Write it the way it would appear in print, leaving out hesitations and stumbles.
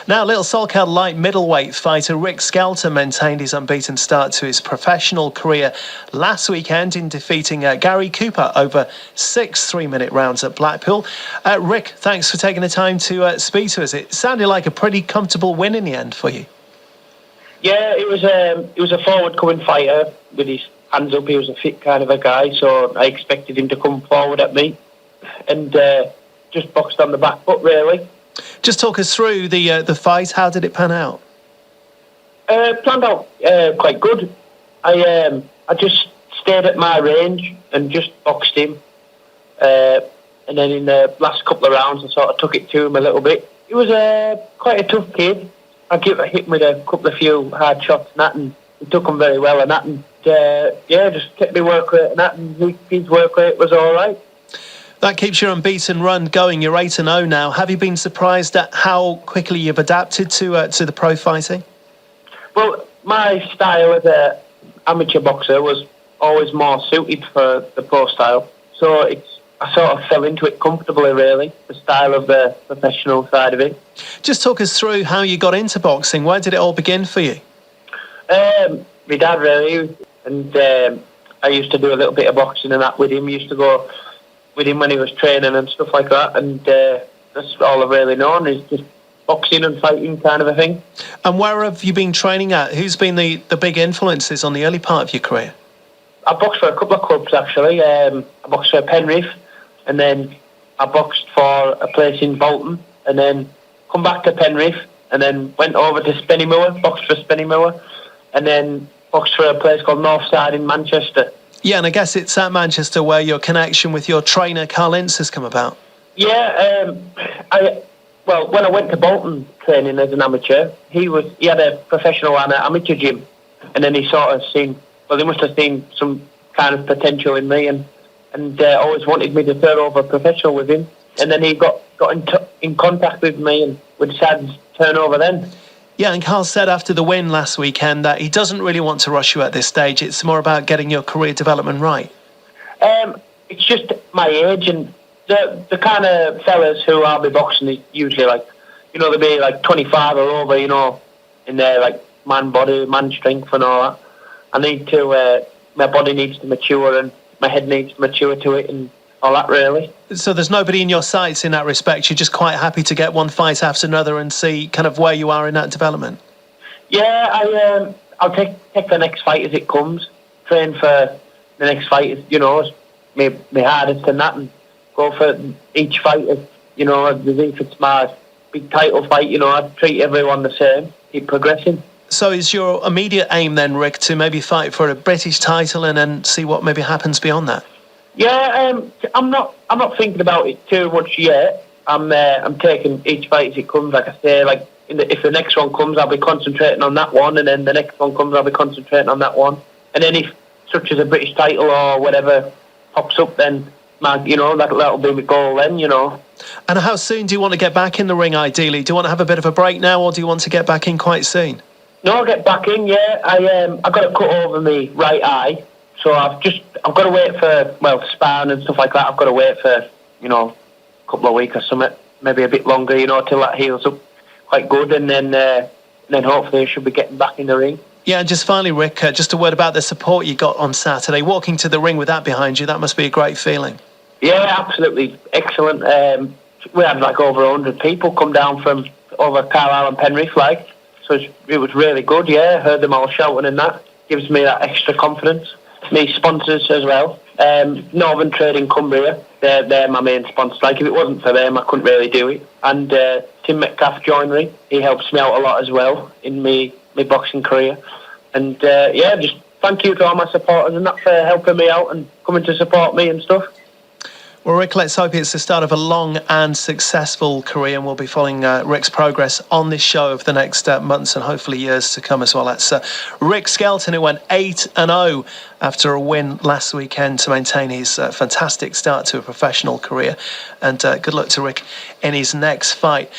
Now, Little Salkeld light middleweight fighter Rick Skelton maintained his unbeaten start to his professional career last weekend in defeating Gary Cooper over 6 3-minute rounds at Blackpool. Rick, thanks for taking the time to speak to us. It sounded like a pretty comfortable win in the end for you. Yeah, it was a forward-coming fighter with his hands up. He was a fit kind of a guy, so I expected him to come forward at me and just boxed on the back foot, really. Just talk us through the fight. How did it pan out? Planned out quite good. I just stayed at my range and just boxed him. And then in the last couple of rounds, I sort of took it to him a little bit. He was quite a tough kid. I hit him with a few hard shots and that, and he took them very well and that. And just kept me work rate and that, and his work rate was all right. That keeps your unbeaten run going. You're 8-0 now. Have you been surprised at how quickly you've adapted to the pro fighting? Well, my style as an amateur boxer was always more suited for the pro style. So I sort of fell into it comfortably, really, the style of the professional side of it. Just talk us through how you got into boxing. Where did it all begin for you? My dad, really, and I used to do a little bit of boxing and that with him. Used to go with him when he was training and stuff like that, and that's all I've really known is just boxing and fighting kind of a thing. And where have you been training at? Who's been the big influences on the early part of your career? I boxed for a couple of clubs, actually. I boxed for Penrith, and then I boxed for a place in Bolton, and then come back to Penrith, and then went over to Spennymoor, boxed for Spennymoor, and then boxed for a place called Northside in Manchester. Yeah, and I guess it's at Manchester where your connection with your trainer, Carl Ince, has come about. Yeah, when I went to Bolton training as an amateur, he had a professional and an amateur gym, and then he he must have seen some kind of potential in me, and always wanted me to turn over professional with him, and then he got in contact with me, and we decided to turn over then. Yeah, and Carl said after the win last weekend that he doesn't really want to rush you at this stage. It's more about getting your career development right. It's just my age, and the kind of fellas who I'll be boxing is usually they'll be 25 or over, in their man body, man strength and all that. I need to, my body needs to mature and my head needs to mature to it and all that, really. So there's nobody in your sights in that respect. You're just quite happy to get one fight after another and see kind of where you are in that development? Yeah, I'll take the next fight as it comes. Train for the next fight, as my hardest and that, and go for each fight as if it's my big title fight. I treat everyone the same. Keep progressing. So is your immediate aim then, Rick, to maybe fight for a British title and then see what maybe happens beyond that? Yeah, I'm not thinking about it too much yet. I'm taking each fight as it comes. Like I say, if the next one comes, I'll be concentrating on that one, and then the next one comes, I'll be concentrating on that one. And then if such as a British title or whatever pops up, then that'll be my goal then. And how soon do you want to get back in the ring? Ideally, do you want to have a bit of a break now, or do you want to get back in quite soon? No, I'll get back in. Yeah, I got a cut over my right eye. So I've got to wait for, sparring and stuff like that. I've got to wait for, a couple of weeks or something, maybe a bit longer, till that heals up quite good. And then hopefully I should be getting back in the ring. Yeah, and just finally, Rick, just a word about the support you got on Saturday. Walking to the ring with that behind you, that must be a great feeling. Yeah, absolutely excellent. We had over 100 people come down from over Carlisle and Penrith, so it was really good, yeah. Heard them all shouting and that. Gives me that extra confidence. Me sponsors as well. Northern Trading Cumbria, they're my main sponsors. If it wasn't for them, I couldn't really do it. And Tim Metcalf Joinery, he helps me out a lot as well in my boxing career. And just thank you to all my supporters and that for helping me out and coming to support me and stuff. Well, Rick, let's hope it's the start of a long and successful career, and we'll be following Rick's progress on this show over the next months and hopefully years to come as well. That's Rick Skelton, who went 8-0 after a win last weekend to maintain his fantastic start to a professional career. And good luck to Rick in his next fight.